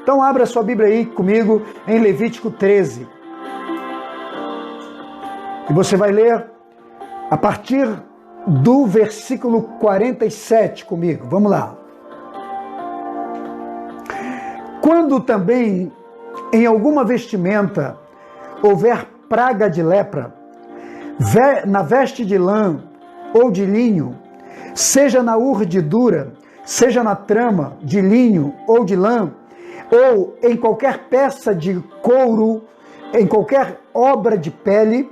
Então abra sua Bíblia aí comigo em Levítico 13. E você vai ler a partir do versículo 47 comigo. Vamos lá. Quando também em alguma vestimenta houver praga de lepra, na veste de lã ou de linho, seja na urdidura, seja na trama de linho ou de lã, ou em qualquer peça de couro, em qualquer obra de pele,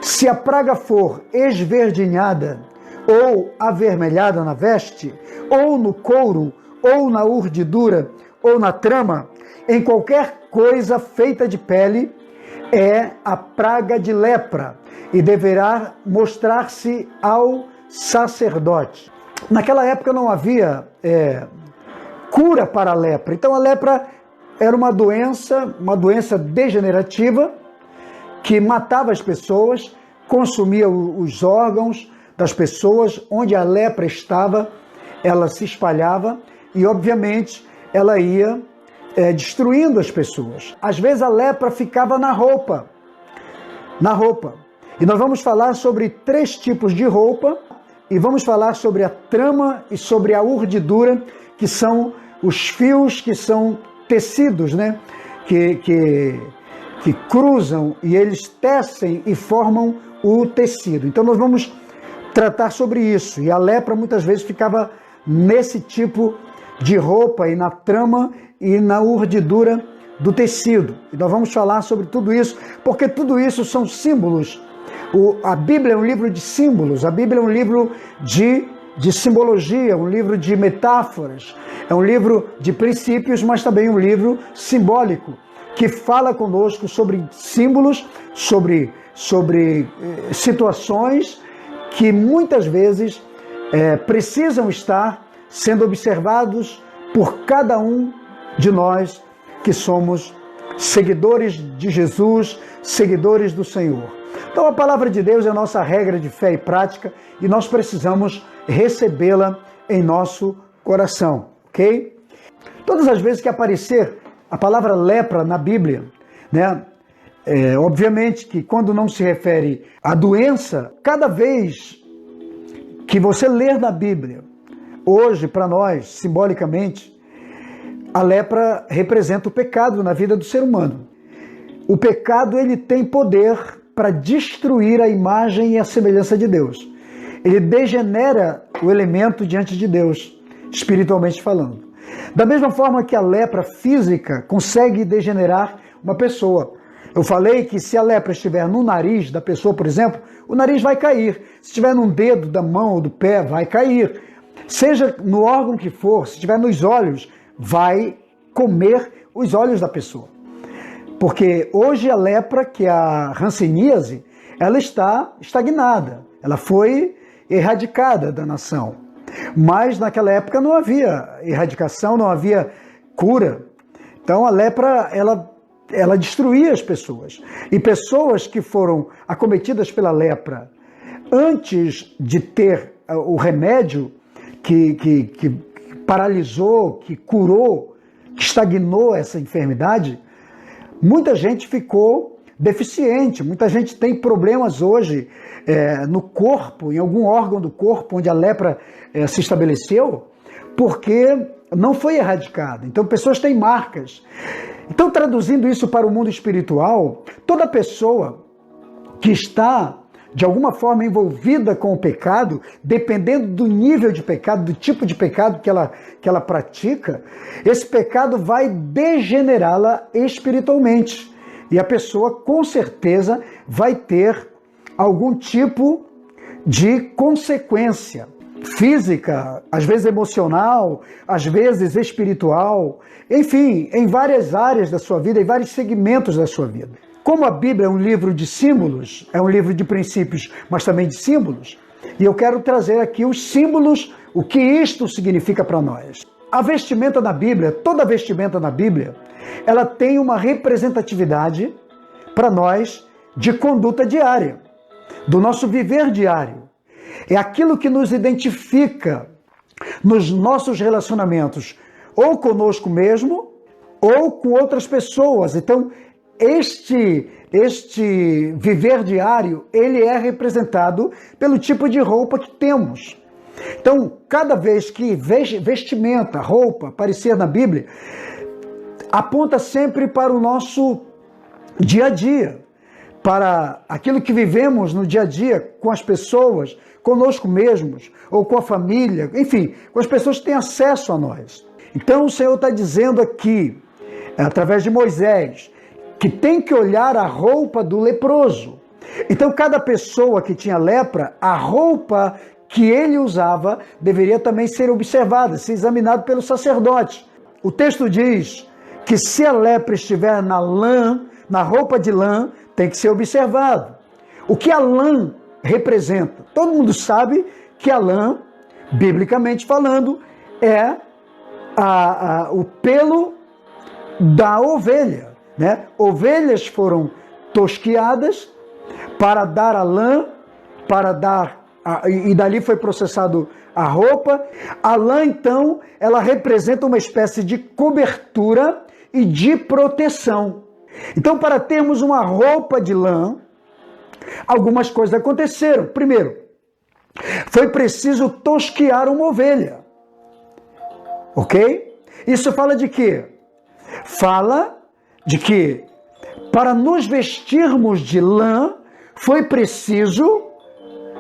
se a praga for esverdinhada ou avermelhada na veste, ou no couro, ou na urdidura, ou na trama, em qualquer coisa feita de pele, é a praga de lepra, e deverá mostrar-se ao sacerdote. Naquela época não havia cura para a lepra. Então a lepra era uma doença degenerativa que matava as pessoas, consumia os órgãos das pessoas. Onde a lepra estava, ela se espalhava e, obviamente, ela ia destruindo as pessoas. Às vezes a lepra ficava na roupa. E nós vamos falar sobre 3 tipos de roupa e vamos falar sobre a trama e sobre a urdidura, que são os fios, que são tecidos, né? Que cruzam e eles tecem e formam o tecido. Então nós vamos tratar sobre isso. E a lepra muitas vezes ficava nesse tipo de roupa e na trama e na urdidura do tecido. E nós vamos falar sobre tudo isso, porque tudo isso são símbolos. A Bíblia é um livro de símbolos, a Bíblia é um livro de simbologia, um livro de metáforas, é um livro de princípios, mas também um livro simbólico, que fala conosco sobre símbolos, sobre situações que muitas vezes precisam estar sendo observados por cada um de nós que somos seguidores de Jesus, seguidores do Senhor. Então a palavra de Deus é a nossa regra de fé e prática e nós precisamos recebê-la em nosso coração, ok? Todas as vezes que aparecer a palavra lepra na Bíblia, né? Obviamente que quando não se refere à doença, cada vez que você ler na Bíblia, hoje para nós, simbolicamente, a lepra representa o pecado na vida do ser humano. O pecado, ele tem poder para destruir a imagem e a semelhança de Deus. Ele degenera o elemento diante de Deus, espiritualmente falando. Da mesma forma que a lepra física consegue degenerar uma pessoa. Eu falei que se a lepra estiver no nariz da pessoa, por exemplo, o nariz vai cair. Se estiver num dedo da mão ou do pé, vai cair. Seja no órgão que for, se estiver nos olhos, vai comer os olhos da pessoa. Porque hoje a lepra, que é a hanseníase, ela está estagnada, ela foi erradicada da nação. Mas naquela época não havia erradicação, não havia cura. Então a lepra, ela destruía as pessoas. E pessoas que foram acometidas pela lepra antes de ter o remédio que paralisou, que curou, que estagnou essa enfermidade, muita gente ficou deficiente, muita gente tem problemas hoje no corpo, em algum órgão do corpo onde a lepra se estabeleceu, porque não foi erradicada. Então pessoas têm marcas. Então, traduzindo isso para o mundo espiritual, toda pessoa que está de alguma forma envolvida com o pecado, dependendo do nível de pecado, do tipo de pecado que ela pratica, esse pecado vai degenerá-la espiritualmente. E a pessoa, com certeza, vai ter algum tipo de consequência física, às vezes emocional, às vezes espiritual, enfim, em várias áreas da sua vida, em vários segmentos da sua vida. Como a Bíblia é um livro de símbolos, é um livro de princípios, mas também de símbolos, e eu quero trazer aqui os símbolos, o que isto significa para nós. A vestimenta na Bíblia, toda vestimenta na Bíblia, ela tem uma representatividade para nós de conduta diária, do nosso viver diário. É aquilo que nos identifica nos nossos relacionamentos, ou conosco mesmo, ou com outras pessoas. Então, este viver diário, ele é representado pelo tipo de roupa que temos. Então, cada vez que vestimenta, roupa, aparecer na Bíblia, aponta sempre para o nosso dia a dia, para aquilo que vivemos no dia a dia com as pessoas, conosco mesmos, ou com a família, enfim, com as pessoas que têm acesso a nós. Então, o Senhor está dizendo aqui, através de Moisés, que tem que olhar a roupa do leproso. Então, cada pessoa que tinha lepra, a roupa que ele usava deveria também ser observada, ser examinada pelo sacerdote. O texto diz que se a lepra estiver na lã, na roupa de lã, tem que ser observado. O que a lã representa? Todo mundo sabe que a lã, biblicamente falando, é o pelo da ovelha, né? Ovelhas foram tosquiadas para dar a lã, e dali foi processado a roupa. A lã, então, ela representa uma espécie de cobertura e de proteção. Então, para termos uma roupa de lã, algumas coisas aconteceram. Primeiro, foi preciso tosquiar uma ovelha. Ok? Isso fala de quê? Fala de que para nos vestirmos de lã, foi preciso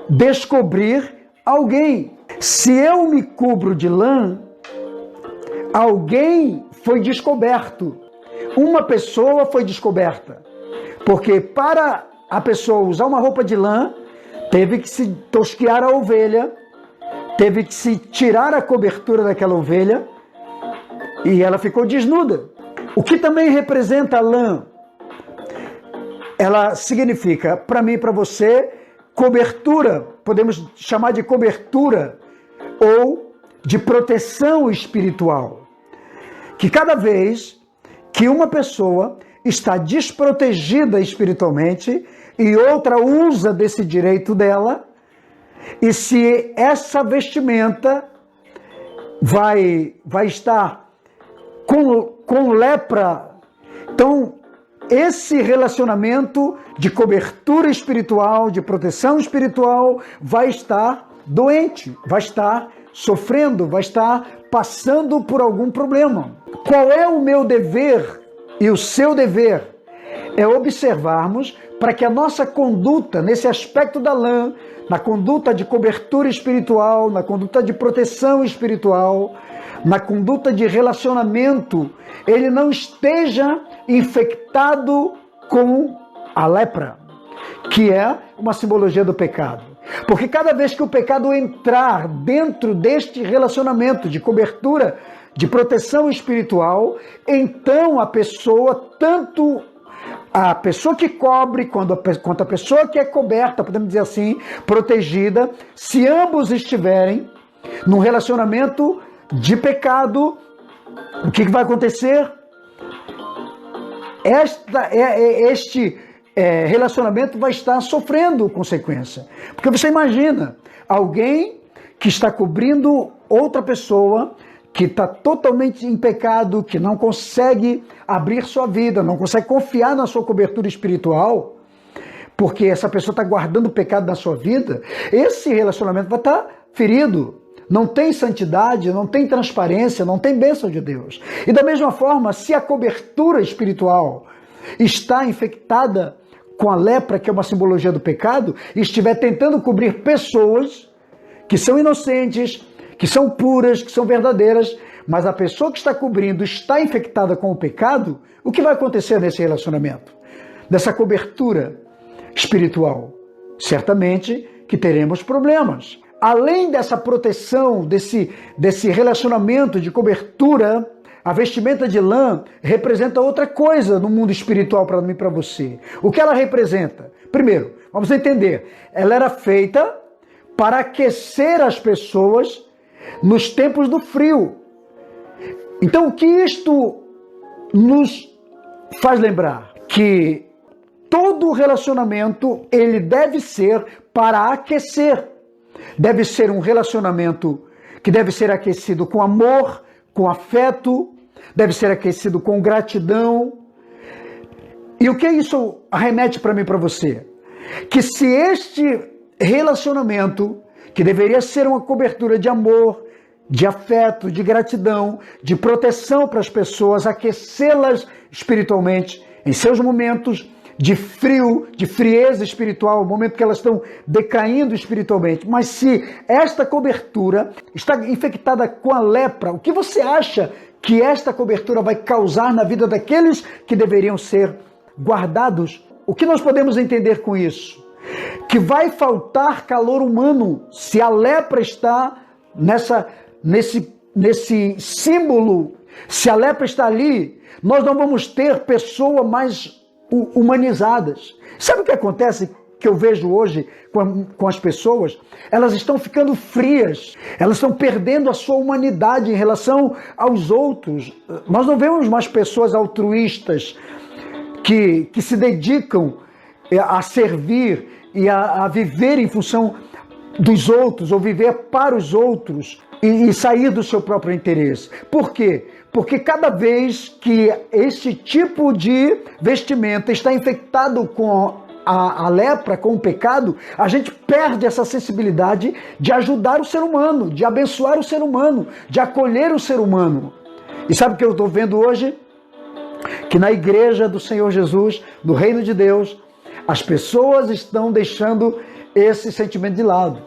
descobrir alguém. Se eu me cubro de lã, alguém foi descoberto. Uma pessoa foi descoberta. Porque para a pessoa usar uma roupa de lã, teve que se tosquiar a ovelha, teve que se tirar a cobertura daquela ovelha e ela ficou desnuda. O que também representa a lã? Ela significa, para mim e para você, cobertura, podemos chamar de cobertura ou de proteção espiritual. Que cada vez que uma pessoa está desprotegida espiritualmente e outra usa desse direito dela, e se essa vestimenta vai estar com lepra, então esse relacionamento de cobertura espiritual, de proteção espiritual, vai estar doente, vai estar sofrendo, vai estar passando por algum problema. Qual é o meu dever e o seu dever? É observarmos para que a nossa conduta, nesse aspecto da lã, na conduta de cobertura espiritual, na conduta de proteção espiritual, na conduta de relacionamento, ele não esteja infectado com a lepra, que é uma simbologia do pecado. Porque cada vez que o pecado entrar dentro deste relacionamento de cobertura, de proteção espiritual, então a pessoa, tanto a pessoa que cobre quanto a pessoa que é coberta, podemos dizer assim, protegida, se ambos estiverem num relacionamento de pecado, o que vai acontecer? Este relacionamento vai estar sofrendo consequência. Porque você imagina alguém que está cobrindo outra pessoa, que está totalmente em pecado, que não consegue abrir sua vida, não consegue confiar na sua cobertura espiritual, porque essa pessoa está guardando o pecado na sua vida, esse relacionamento vai estar ferido. Não tem santidade, não tem transparência, não tem bênção de Deus. E da mesma forma, se a cobertura espiritual está infectada com a lepra, que é uma simbologia do pecado, e estiver tentando cobrir pessoas que são inocentes, que são puras, que são verdadeiras, mas a pessoa que está cobrindo está infectada com o pecado, o que vai acontecer nesse relacionamento? Dessa cobertura espiritual? Certamente que teremos problemas. Além dessa proteção, desse relacionamento de cobertura, a vestimenta de lã representa outra coisa no mundo espiritual para mim e para você. O que ela representa? Primeiro, vamos entender, ela era feita para aquecer as pessoas nos tempos do frio. Então, o que isto nos faz lembrar? Que todo relacionamento, ele deve ser para aquecer. Deve ser um relacionamento que deve ser aquecido com amor, com afeto, deve ser aquecido com gratidão. E o que isso arremete para mim e para você? Que se este relacionamento, que deveria ser uma cobertura de amor, de afeto, de gratidão, de proteção para as pessoas, aquecê-las espiritualmente em seus momentos de frio, de frieza espiritual, o momento que elas estão decaindo espiritualmente. Mas se esta cobertura está infectada com a lepra, o que você acha que esta cobertura vai causar na vida daqueles que deveriam ser guardados? O que nós podemos entender com isso? Que vai faltar calor humano se a lepra está nesse símbolo. Se a lepra está ali, nós não vamos ter pessoas mais humanizadas. Sabe o que acontece que eu vejo hoje com as pessoas? Elas estão ficando frias, elas estão perdendo a sua humanidade em relação aos outros. Nós não vemos mais pessoas altruístas que se dedicam a servir e a viver em função dos outros, ou viver para os outros e sair do seu próprio interesse. Por quê? Porque cada vez que esse tipo de vestimenta está infectado com a lepra, com o pecado, a gente perde essa sensibilidade de ajudar o ser humano, de abençoar o ser humano, de acolher o ser humano. E sabe o que eu estou vendo hoje? Que na igreja do Senhor Jesus, do Reino de Deus, as pessoas estão deixando esse sentimento de lado.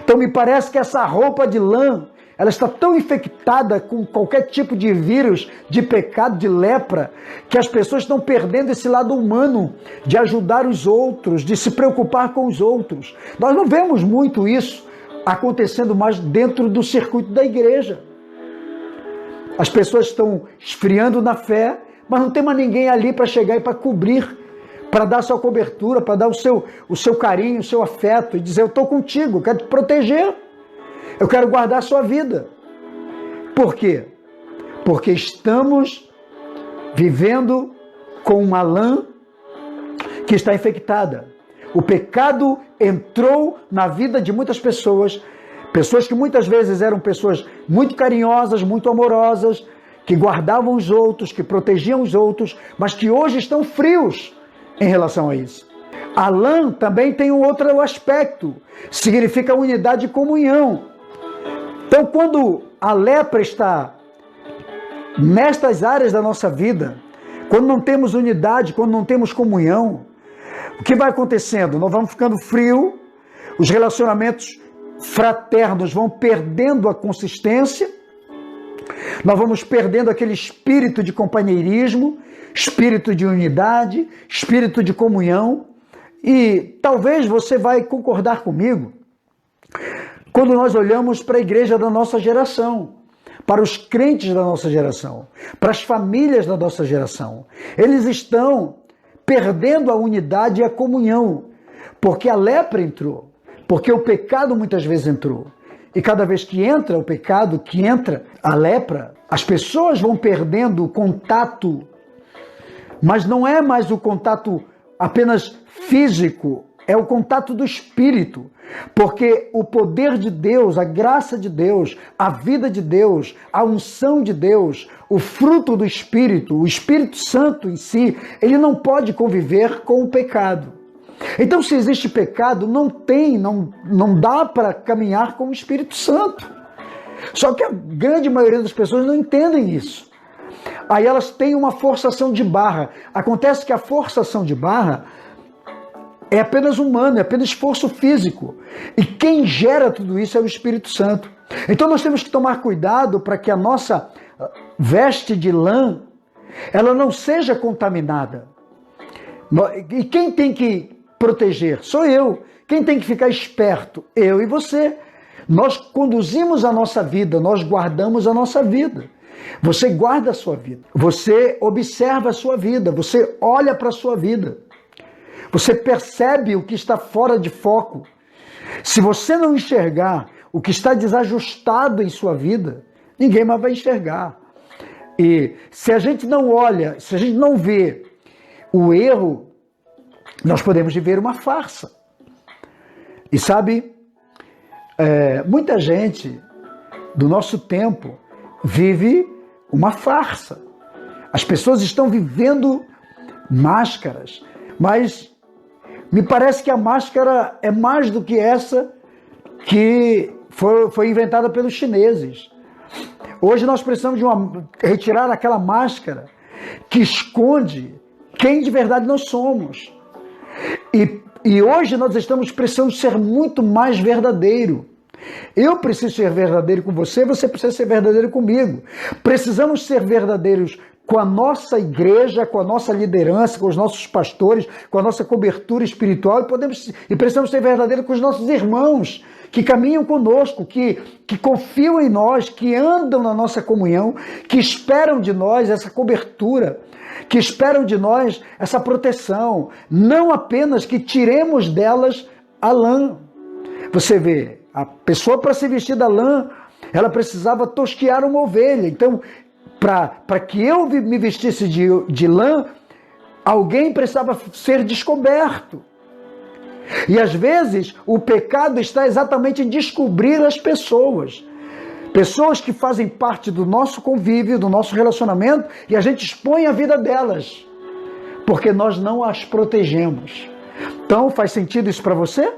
Então me parece que essa roupa de lã, ela está tão infectada com qualquer tipo de vírus, de pecado, de lepra, que as pessoas estão perdendo esse lado humano de ajudar os outros, de se preocupar com os outros. Nós não vemos muito isso acontecendo mais dentro do circuito da igreja. As pessoas estão esfriando na fé, mas não tem mais ninguém ali para chegar e para cobrir, para dar sua cobertura, para dar o seu carinho, o seu afeto, e dizer: eu estou contigo, eu quero te proteger, eu quero guardar a sua vida. Por quê? Porque estamos vivendo com uma lã que está infectada. O pecado entrou na vida de muitas pessoas, pessoas que muitas vezes eram pessoas muito carinhosas, muito amorosas, que guardavam os outros, que protegiam os outros, mas que hoje estão frios em relação a isso. A lã também tem um outro aspecto, significa unidade e comunhão. Então, quando a lepra está nestas áreas da nossa vida, quando não temos unidade, quando não temos comunhão, o que vai acontecendo? Nós vamos ficando frio, os relacionamentos fraternos vão perdendo a consistência, nós vamos perdendo aquele espírito de companheirismo, espírito de unidade, espírito de comunhão. E talvez você vai concordar comigo quando nós olhamos para a igreja da nossa geração, para os crentes da nossa geração, para as famílias da nossa geração. Eles estão perdendo a unidade e a comunhão, porque a lepra entrou, porque o pecado muitas vezes entrou. E cada vez que entra o pecado, que entra a lepra, as pessoas vão perdendo o contato, mas não é mais o contato apenas físico, é o contato do Espírito, porque o poder de Deus, a graça de Deus, a vida de Deus, a unção de Deus, o fruto do Espírito, o Espírito Santo em si, ele não pode conviver com o pecado. Então, se existe pecado, não dá para caminhar com o Espírito Santo. Só que a grande maioria das pessoas não entendem isso. Aí elas têm uma forçação de barra. Acontece que a forçação de barra é apenas humana, é apenas esforço físico. E quem gera tudo isso é o Espírito Santo. Então nós temos que tomar cuidado para que a nossa veste de lã, ela não seja contaminada. E quem tem que proteger? Sou eu. Quem tem que ficar esperto? Eu e você. Nós conduzimos a nossa vida, nós guardamos a nossa vida. Você guarda a sua vida, você observa a sua vida, você olha para a sua vida, você percebe o que está fora de foco. Se você não enxergar o que está desajustado em sua vida, ninguém mais vai enxergar. E se a gente não olha, se a gente não vê o erro, nós podemos viver uma farsa. E sabe, muita gente do nosso tempo vive uma farsa. As pessoas estão vivendo máscaras, mas me parece que a máscara é mais do que essa que foi inventada pelos chineses. Hoje nós precisamos retirar aquela máscara que esconde quem de verdade nós somos. E hoje nós estamos precisando ser muito mais verdadeiro. Eu preciso ser verdadeiro com você, você precisa ser verdadeiro comigo. Precisamos ser verdadeiros com a nossa igreja, com a nossa liderança, com os nossos pastores, com a nossa cobertura espiritual e precisamos ser verdadeiros com os nossos irmãos que caminham conosco, que confiam em nós, que andam na nossa comunhão, que esperam de nós essa cobertura, que esperam de nós essa proteção, não apenas que tiremos delas a lã. Você vê, a pessoa para se vestir da lã, ela precisava tosquiar uma ovelha. Então, para que eu me vestisse de lã, alguém precisava ser descoberto. E às vezes o pecado está exatamente em descobrir as pessoas. Pessoas que fazem parte do nosso convívio, do nosso relacionamento, e a gente expõe a vida delas, porque nós não as protegemos. Então, faz sentido isso para você?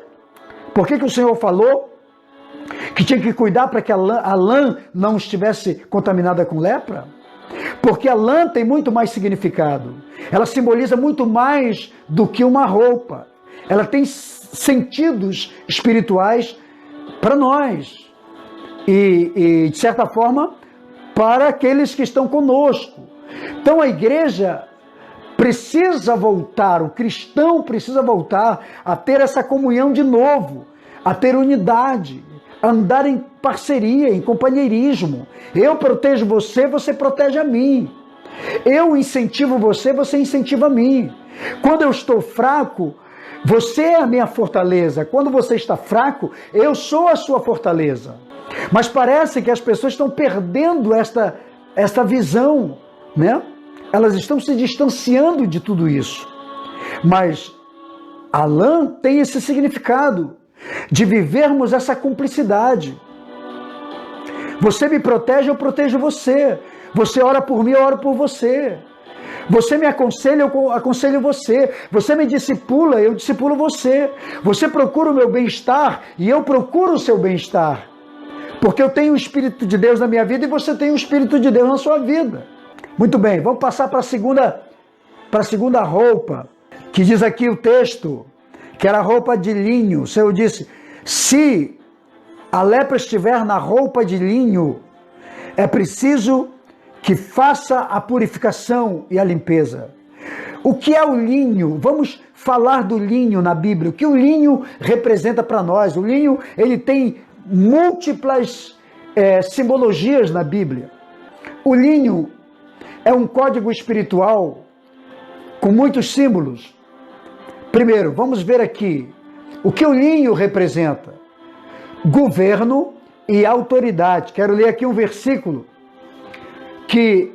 Por que o Senhor falou que tinha que cuidar para que a lã não estivesse contaminada com lepra? Porque a lã tem muito mais significado. Ela simboliza muito mais do que uma roupa. Ela tem sentidos espirituais para nós. E, de certa forma, para aqueles que estão conosco. Então, a igreja precisa voltar, o cristão precisa voltar a ter essa comunhão de novo, a ter unidade, a andar em parceria, em companheirismo. Eu protejo você, você protege a mim. Eu incentivo você, você incentiva a mim. Quando eu estou fraco, você é a minha fortaleza. Quando você está fraco, eu sou a sua fortaleza. Mas parece que as pessoas estão perdendo esta visão, né? Elas estão se distanciando de tudo isso. Mas a lã tem esse significado de vivermos essa cumplicidade. Você me protege, eu protejo você. Você ora por mim, eu oro por você. Você me aconselha, eu aconselho você. Você me discipula, eu discipulo você. Você procura o meu bem-estar e eu procuro o seu bem-estar. Porque eu tenho o Espírito de Deus na minha vida e você tem o Espírito de Deus na sua vida. Muito bem, vamos passar para a segunda roupa, que diz aqui o texto, que era a roupa de linho. O Senhor disse, se a lepra estiver na roupa de linho, é preciso que faça a purificação e a limpeza. O que é o linho? Vamos falar do linho na Bíblia. O que o linho representa para nós? O linho, ele tem múltiplas simbologias na Bíblia. O linho é um código espiritual com muitos símbolos. Primeiro, vamos ver aqui o que o linho representa. Governo e autoridade. Quero ler aqui um versículo que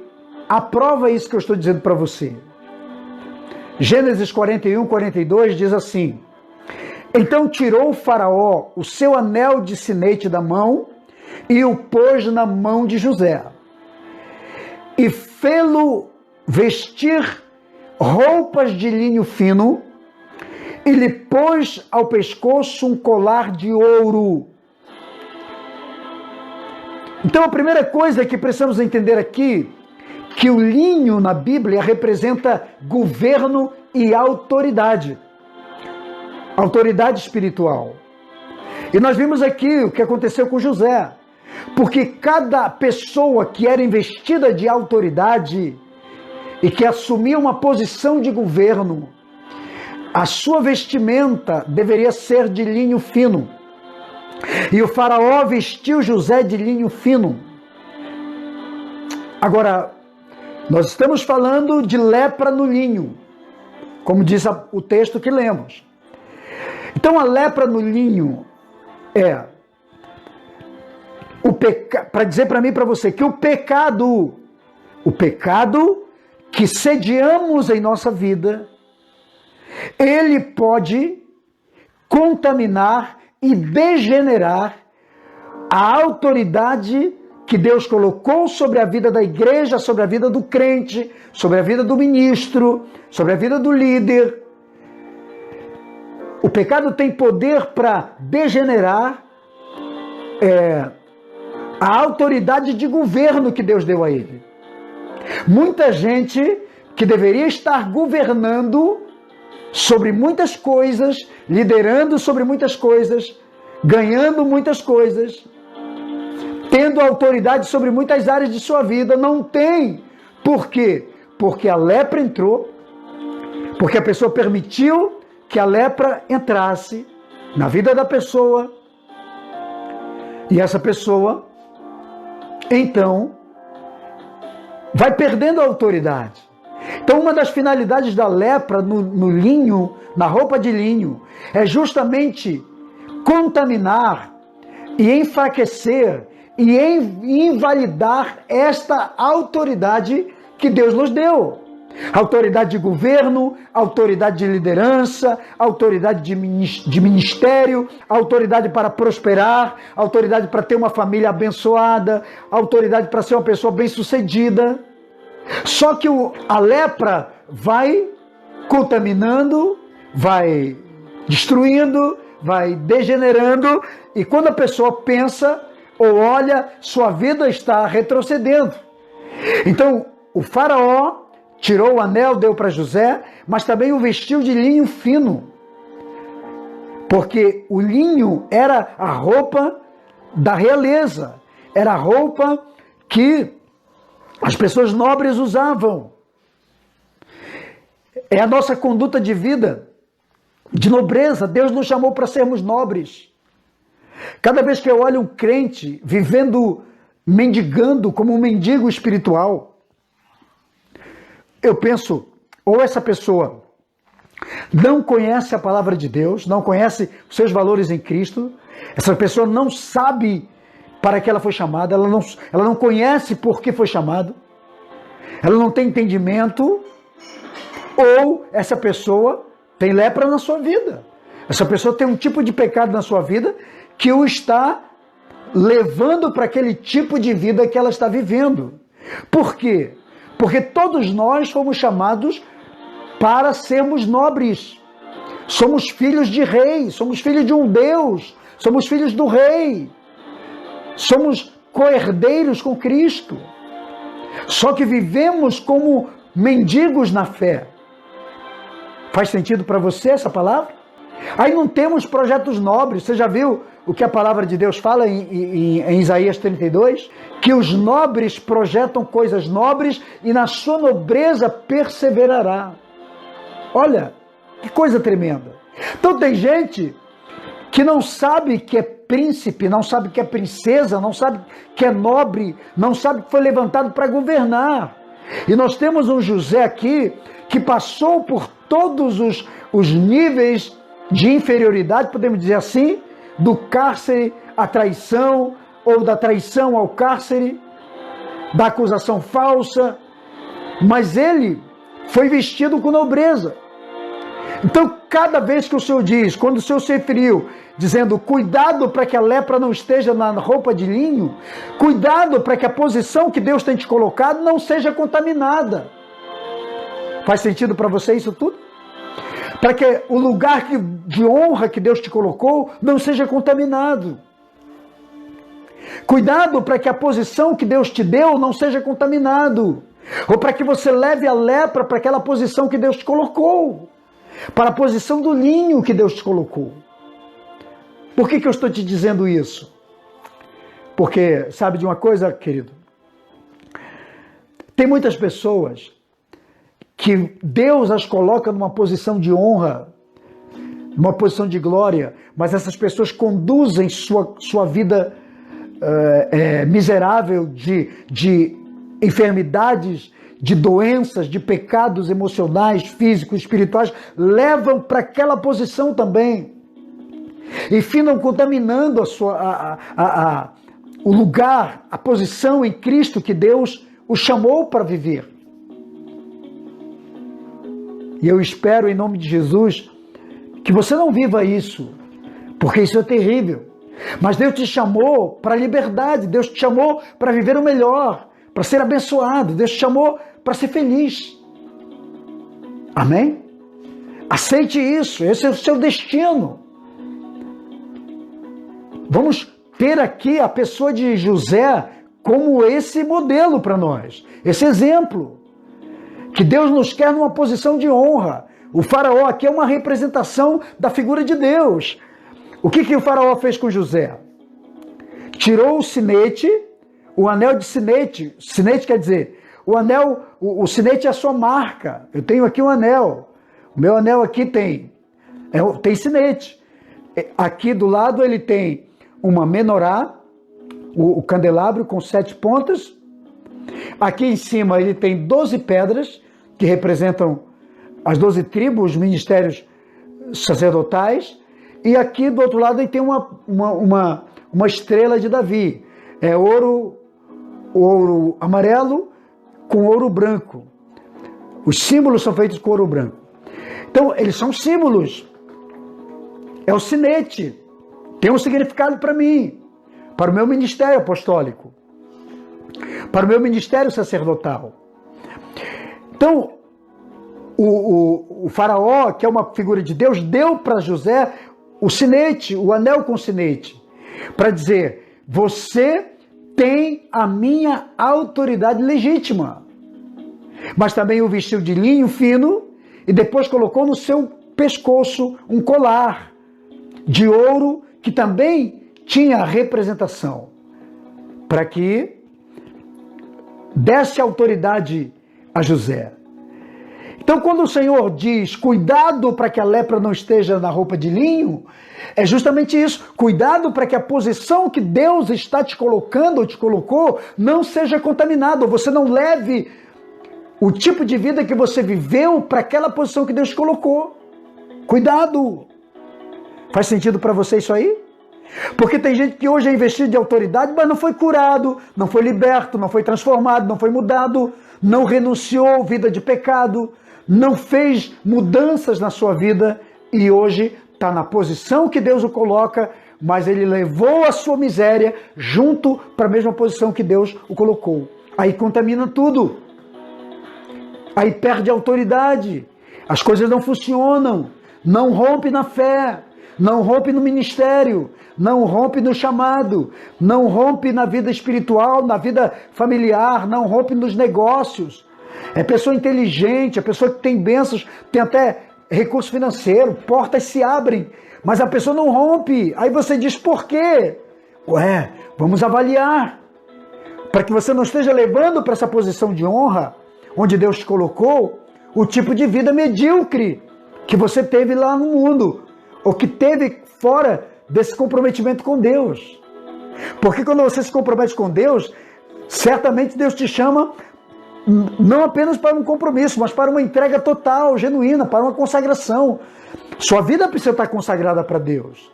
aprova isso que eu estou dizendo para você. Gênesis 41, 42 diz assim: então tirou o faraó o seu anel de sinete da mão e o pôs na mão de José. E fê-lo vestir roupas de linho fino e lhe pôs ao pescoço um colar de ouro. Então a primeira coisa que precisamos entender aqui, que o linho na Bíblia representa governo e autoridade. Autoridade espiritual. E nós vimos aqui o que aconteceu com José. Porque cada pessoa que era investida de autoridade e que assumia uma posição de governo, a sua vestimenta deveria ser de linho fino. E o faraó vestiu José de linho fino. Agora, nós estamos falando de lepra no linho, como diz o texto que lemos. Então a lepra no linho é para dizer para mim e para você que o pecado que sediamos em nossa vida, ele pode contaminar e degenerar a autoridade que Deus colocou sobre a vida da igreja, sobre a vida do crente, sobre a vida do ministro, sobre a vida do líder. O pecado tem poder para degenerar a autoridade de governo que Deus deu a ele. Muita gente que deveria estar governando sobre muitas coisas, liderando sobre muitas coisas, ganhando muitas coisas, tendo autoridade sobre muitas áreas de sua vida, não tem. Por quê? Porque a lepra entrou, porque a pessoa permitiu que a lepra entrasse na vida da pessoa, e essa pessoa, então, vai perdendo a autoridade. Então, uma das finalidades da lepra no linho, na roupa de linho, é justamente contaminar e enfraquecer e invalidar esta autoridade que Deus nos deu. Autoridade de governo, autoridade de liderança, autoridade de ministério, autoridade para prosperar, autoridade para ter uma família abençoada, autoridade para ser uma pessoa bem-sucedida. Só que a lepra vai contaminando, vai destruindo, vai degenerando, e quando a pessoa pensa ou olha, sua vida está retrocedendo. Então, o faraó tirou o anel, deu para José, mas também o vestiu de linho fino, porque o linho era a roupa da realeza, era a roupa que as pessoas nobres usavam. É a nossa conduta de vida, de nobreza. Deus nos chamou para sermos nobres. Cada vez que eu olho um crente vivendo, mendigando como um mendigo espiritual, eu penso, ou essa pessoa não conhece a palavra de Deus, não conhece os seus valores em Cristo, essa pessoa não sabe para que ela foi chamada, ela não conhece por que foi chamado, ela não tem entendimento, ou essa pessoa tem lepra na sua vida. Essa pessoa tem um tipo de pecado na sua vida que o está levando para aquele tipo de vida que ela está vivendo. Por quê? Porque todos nós fomos chamados para sermos nobres. Somos filhos de rei, somos filhos de um Deus, somos filhos do rei. Somos co-herdeiros com Cristo. Só que vivemos como mendigos na fé. Faz sentido para você essa palavra? Aí não temos projetos nobres. Você já viu o que a palavra de Deus fala em Isaías 32? Que os nobres projetam coisas nobres e na sua nobreza perseverará. Olha, que coisa tremenda. Então tem gente que não sabe que é príncipe, não sabe que é princesa, não sabe que é nobre, não sabe que foi levantado para governar. E nós temos um José aqui que passou por todos os níveis de inferioridade, podemos dizer assim, do cárcere à traição, ou da traição ao cárcere, da acusação falsa, mas ele foi vestido com nobreza. Então, cada vez que o Senhor diz, quando o Senhor se referiu, dizendo, cuidado para que a lepra não esteja na roupa de linho, cuidado para que a posição que Deus tem te colocado não seja contaminada. Faz sentido para você isso tudo? Para que o lugar de honra que Deus te colocou não seja contaminado. Cuidado para que a posição que Deus te deu não seja contaminado. Ou para que você leve a lepra para aquela posição que Deus te colocou. Para a posição do linho que Deus te colocou. Por que eu estou te dizendo isso? Porque, sabe de uma coisa, querido? Tem muitas pessoas que Deus as coloca numa posição de honra, numa posição de glória, mas essas pessoas conduzem sua vida miserável de enfermidades, de doenças, de pecados emocionais, físicos, espirituais, levam para aquela posição também. E finam contaminando o lugar, a posição em Cristo que Deus o chamou para viver. E eu espero, em nome de Jesus, que você não viva isso, porque isso é terrível. Mas Deus te chamou para a liberdade, Deus te chamou para viver o melhor, para ser abençoado, Deus te chamou para ser feliz. Amém? Aceite isso, esse é o seu destino. Vamos ter aqui a pessoa de José como esse modelo para nós, esse exemplo, que Deus nos quer numa posição de honra. O faraó aqui é uma representação da figura de Deus. O que o faraó fez com José? Tirou o sinete, o anel de sinete. Sinete quer dizer, o anel, o sinete é a sua marca. Eu tenho aqui um anel. O meu anel aqui tem sinete. Aqui do lado ele tem uma menorá, o candelabro com 7 pontas. Aqui em cima ele tem 12 pedras, que representam as 12 tribos, os ministérios sacerdotais. E aqui do outro lado ele tem uma estrela de Davi. É ouro amarelo com ouro branco. Os símbolos são feitos com ouro branco. Então, eles são símbolos. É o sinete. Tem um significado para mim, para o meu ministério apostólico, para o meu ministério sacerdotal. Então, o faraó, que é uma figura de Deus, deu para José o sinete, o anel com sinete, para dizer: você tem a minha autoridade legítima. Mas também o vestiu de linho fino e depois colocou no seu pescoço um colar de ouro que também tinha representação, para que desse autoridade a José. Então, quando o Senhor diz cuidado para que a lepra não esteja na roupa de linho, é justamente isso. Cuidado para que a posição que Deus está te colocando ou te colocou não seja contaminada. Você não leve o tipo de vida que você viveu para aquela posição que Deus te colocou. Cuidado. Faz sentido para você isso aí? Porque tem gente que hoje é investido de autoridade, mas não foi curado, não foi liberto, não foi transformado, não foi mudado, não renunciou à vida de pecado, não fez mudanças na sua vida e hoje está na posição que Deus o coloca, mas ele levou a sua miséria junto para a mesma posição que Deus o colocou. Aí contamina tudo. Aí perde a autoridade. As coisas não funcionam. Não rompe na fé. Não rompe no ministério. Não rompe no chamado. Não rompe na vida espiritual, na vida familiar. Não rompe nos negócios. É pessoa inteligente, é pessoa que tem bênçãos, tem até recurso financeiro, portas se abrem, mas a pessoa não rompe. Aí você diz, por quê? Ué, vamos avaliar. Para que você não esteja levando para essa posição de honra, onde Deus te colocou, o tipo de vida medíocre que você teve lá no mundo, ou que teve fora desse comprometimento com Deus. Porque quando você se compromete com Deus, certamente Deus te chama não apenas para um compromisso, mas para uma entrega total, genuína, para uma consagração. Sua vida precisa estar consagrada para Deus.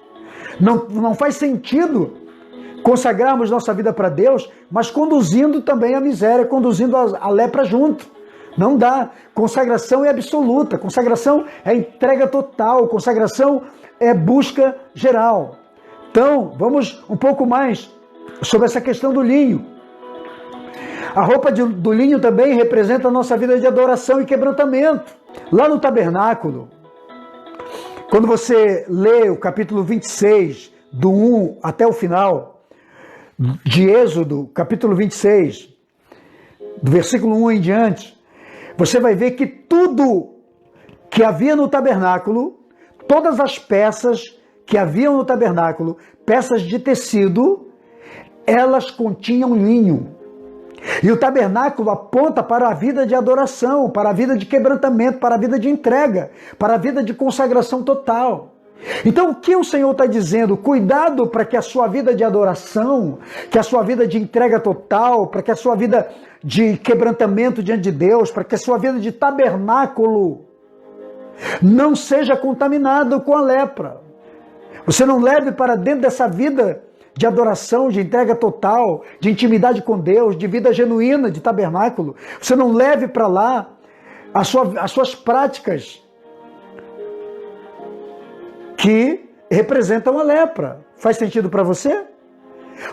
Não faz sentido consagrarmos nossa vida para Deus, mas conduzindo também a miséria, conduzindo a lepra junto. Não dá. Consagração é absoluta, consagração é entrega total, consagração é busca geral. Então, vamos um pouco mais sobre essa questão do linho. A roupa do linho também representa a nossa vida de adoração e quebrantamento. Lá no tabernáculo, quando você lê o capítulo 26, do 1 até o final, de Êxodo, capítulo 26, do versículo 1 em diante, você vai ver que tudo que havia no tabernáculo, todas as peças que haviam no tabernáculo, peças de tecido, elas continham linho. E o tabernáculo aponta para a vida de adoração, para a vida de quebrantamento, para a vida de entrega, para a vida de consagração total. Então o que o Senhor está dizendo? Cuidado para que a sua vida de adoração, que a sua vida de entrega total, para que a sua vida de quebrantamento diante de Deus, para que a sua vida de tabernáculo não seja contaminada com a lepra. Você não leve para dentro dessa vida de adoração, de entrega total, de intimidade com Deus, de vida genuína, de tabernáculo. Você não leve para lá as suas práticas que representam a lepra. Faz sentido para você?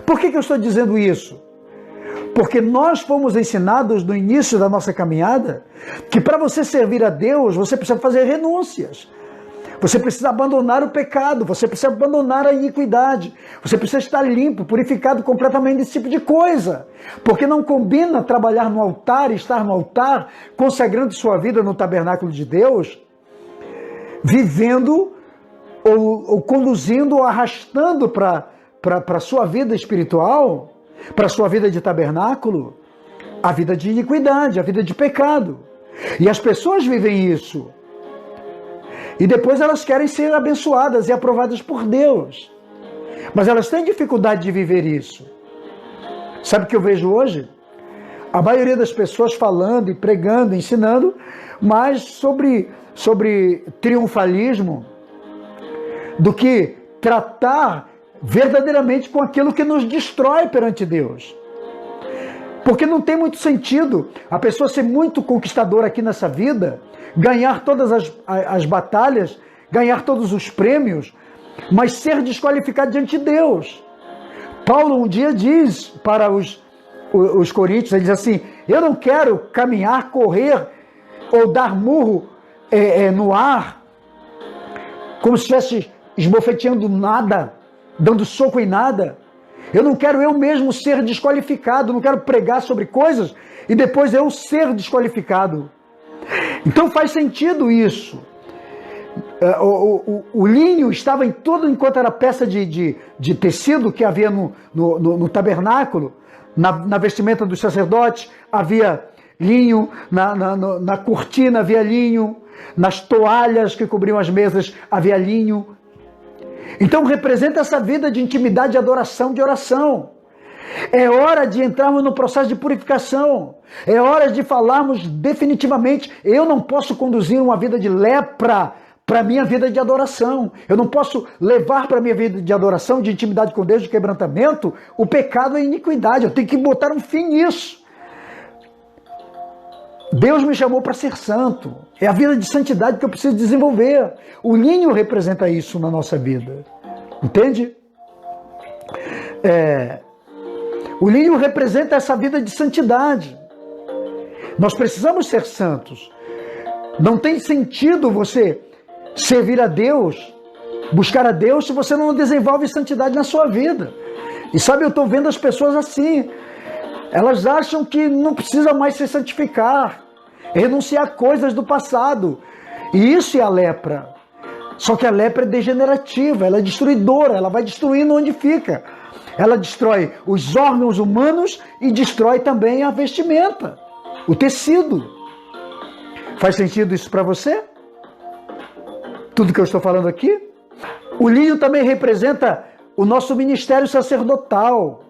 Por que eu estou dizendo isso? Porque nós fomos ensinados no início da nossa caminhada que para você servir a Deus, você precisa fazer renúncias. Você precisa abandonar o pecado, você precisa abandonar a iniquidade, você precisa estar limpo, purificado completamente desse tipo de coisa. Porque não combina trabalhar no altar, estar no altar, consagrando sua vida no tabernáculo de Deus, vivendo ou conduzindo ou arrastando para a sua vida espiritual, para a sua vida de tabernáculo, a vida de iniquidade, a vida de pecado. E as pessoas vivem isso. E depois elas querem ser abençoadas e aprovadas por Deus. Mas elas têm dificuldade de viver isso. Sabe o que eu vejo hoje? A maioria das pessoas falando e pregando, ensinando, mas sobre triunfalismo, do que tratar verdadeiramente com aquilo que nos destrói perante Deus. Porque não tem muito sentido a pessoa ser muito conquistadora aqui nessa vida, ganhar todas as batalhas, ganhar todos os prêmios, mas ser desqualificado diante de Deus. Paulo um dia diz para os coríntios, ele diz assim, eu não quero caminhar, correr ou dar murro no ar, como se estivesse esbofeteando nada, dando soco em nada. Eu não quero eu mesmo ser desqualificado, não quero pregar sobre coisas e depois eu ser desqualificado. Então faz sentido isso. O linho estava em tudo enquanto era peça de tecido que havia no tabernáculo, na vestimenta dos sacerdotes havia linho, na cortina havia linho, nas toalhas que cobriam as mesas havia linho. Então representa essa vida de intimidade, de adoração, de oração. É hora de entrarmos no processo de purificação. É hora de falarmos definitivamente, eu não posso conduzir uma vida de lepra para a minha vida de adoração. Eu não posso levar para a minha vida de adoração, de intimidade com Deus, de quebrantamento, o pecado e a iniquidade. Eu tenho que botar um fim nisso. Deus me chamou para ser santo. É a vida de santidade que eu preciso desenvolver. O linho representa isso na nossa vida. Entende? O linho representa essa vida de santidade. Nós precisamos ser santos. Não tem sentido você servir a Deus, buscar a Deus, se você não desenvolve santidade na sua vida. E sabe, eu estou vendo as pessoas assim. Elas acham que não precisa mais se santificar, renunciar a coisas do passado. E isso é a lepra. Só que a lepra é degenerativa, ela é destruidora, ela vai destruindo onde fica. Ela destrói os órgãos humanos e destrói também a vestimenta, o tecido. Faz sentido isso para você? Tudo que eu estou falando aqui? O linho também representa o nosso ministério sacerdotal.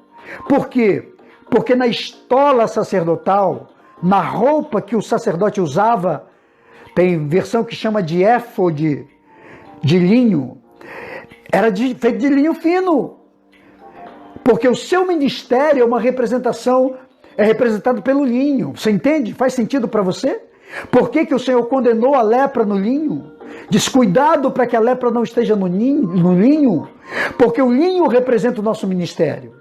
Por quê? Porque na estola sacerdotal, na roupa que o sacerdote usava, tem versão que chama de éfode, de linho, era feito de linho fino. Porque o seu ministério é uma representação, é representado pelo linho. Você entende? Faz sentido para você? Por que o Senhor condenou a lepra no linho? Descuidado para que a lepra não esteja no linho. Porque o linho representa o nosso ministério.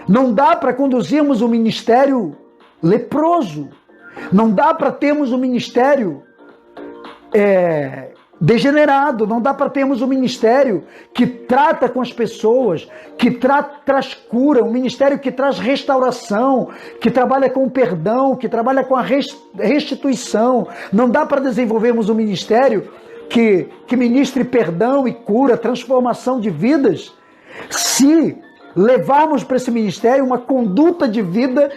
Não dá para conduzirmos um ministério leproso. Não dá para termos um ministério degenerado. Não dá para termos um ministério que trata com as pessoas, que traz cura, um ministério que traz restauração, que trabalha com o perdão, que trabalha com a restituição. Não dá para desenvolvermos um ministério que ministre perdão e cura, transformação de vidas, se levarmos para esse ministério uma conduta de vida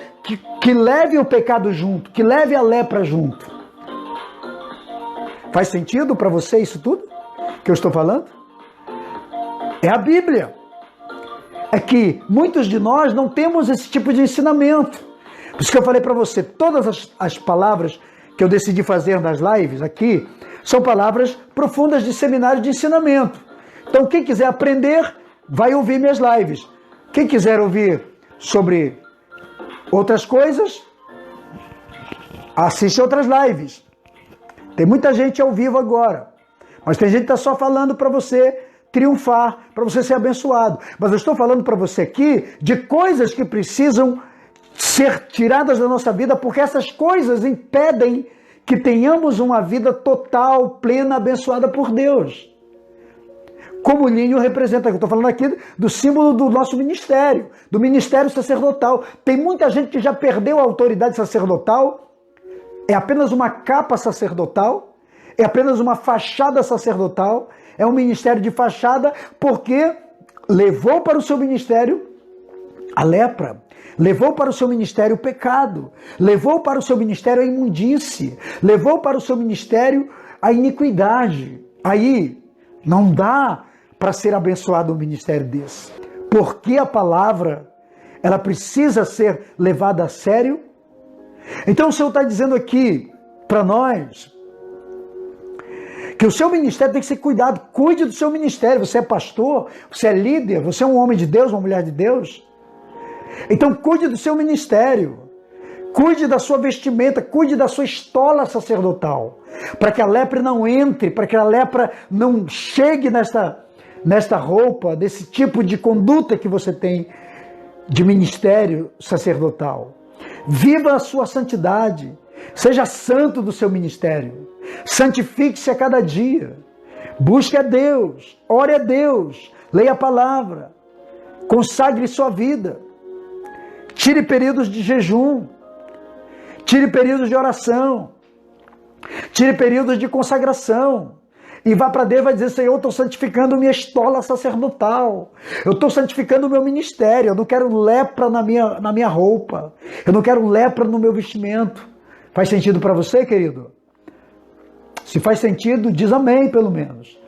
que leve o pecado junto, que leve a lepra junto. Faz sentido para você isso tudo que eu estou falando? É a Bíblia. É que muitos de nós não temos esse tipo de ensinamento. Por isso que eu falei para você, todas as palavras que eu decidi fazer nas lives aqui, são palavras profundas de seminário de ensinamento. Então quem quiser aprender, vai ouvir minhas lives. Quem quiser ouvir sobre outras coisas, assiste outras lives. Tem muita gente ao vivo agora, mas tem gente que está só falando para você triunfar, para você ser abençoado. Mas eu estou falando para você aqui de coisas que precisam ser tiradas da nossa vida, porque essas coisas impedem que tenhamos uma vida total, plena, abençoada por Deus. Como o linho representa, eu estou falando aqui do símbolo do nosso ministério, do ministério sacerdotal. Tem muita gente que já perdeu a autoridade sacerdotal, é apenas uma capa sacerdotal, é apenas uma fachada sacerdotal, é um ministério de fachada, porque levou para o seu ministério a lepra, levou para o seu ministério o pecado, levou para o seu ministério a imundície, levou para o seu ministério a iniquidade. Aí não dá para ser abençoado um ministério desse, porque a palavra, ela precisa ser levada a sério. Então o Senhor está dizendo aqui para nós que o seu ministério tem que ser cuidado. Cuide do seu ministério. Você é pastor, você é líder, você é um homem de Deus, uma mulher de Deus. Então cuide do seu ministério, cuide da sua vestimenta, cuide da sua estola sacerdotal, para que a lepra não entre, para que a lepra não chegue nesta roupa, desse tipo de conduta que você tem de ministério sacerdotal. Viva a sua santidade, seja santo do seu ministério, santifique-se a cada dia, busque a Deus, ore a Deus, leia a palavra, consagre sua vida, tire períodos de jejum, tire períodos de oração, tire períodos de consagração, e vá para Deus e vai dizer: Senhor, eu estou santificando minha estola sacerdotal, eu estou santificando o meu ministério, eu não quero lepra na minha roupa, eu não quero lepra no meu vestimento. Faz sentido para você, querido? Se faz sentido, diz amém, pelo menos.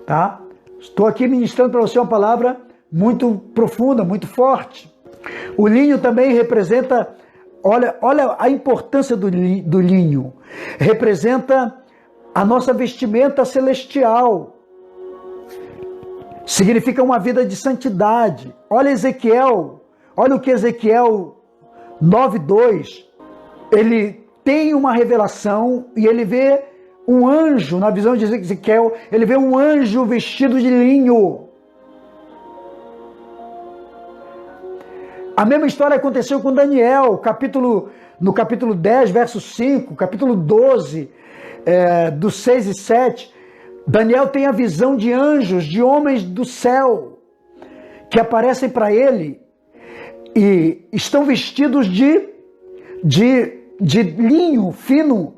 Tá? Estou aqui ministrando para você uma palavra muito profunda, muito forte. O linho também representa, olha a importância do linho, representa a nossa vestimenta celestial, significa uma vida de santidade. Olha Ezequiel, olha o que Ezequiel 9:2, ele tem uma revelação e ele vê um anjo, na visão de Ezequiel, ele vê um anjo vestido de linho. A mesma história aconteceu com Daniel, no capítulo 10, verso 5, capítulo 12, dos 6 e 7, Daniel tem a visão de anjos, de homens do céu, que aparecem para ele e estão vestidos de linho fino.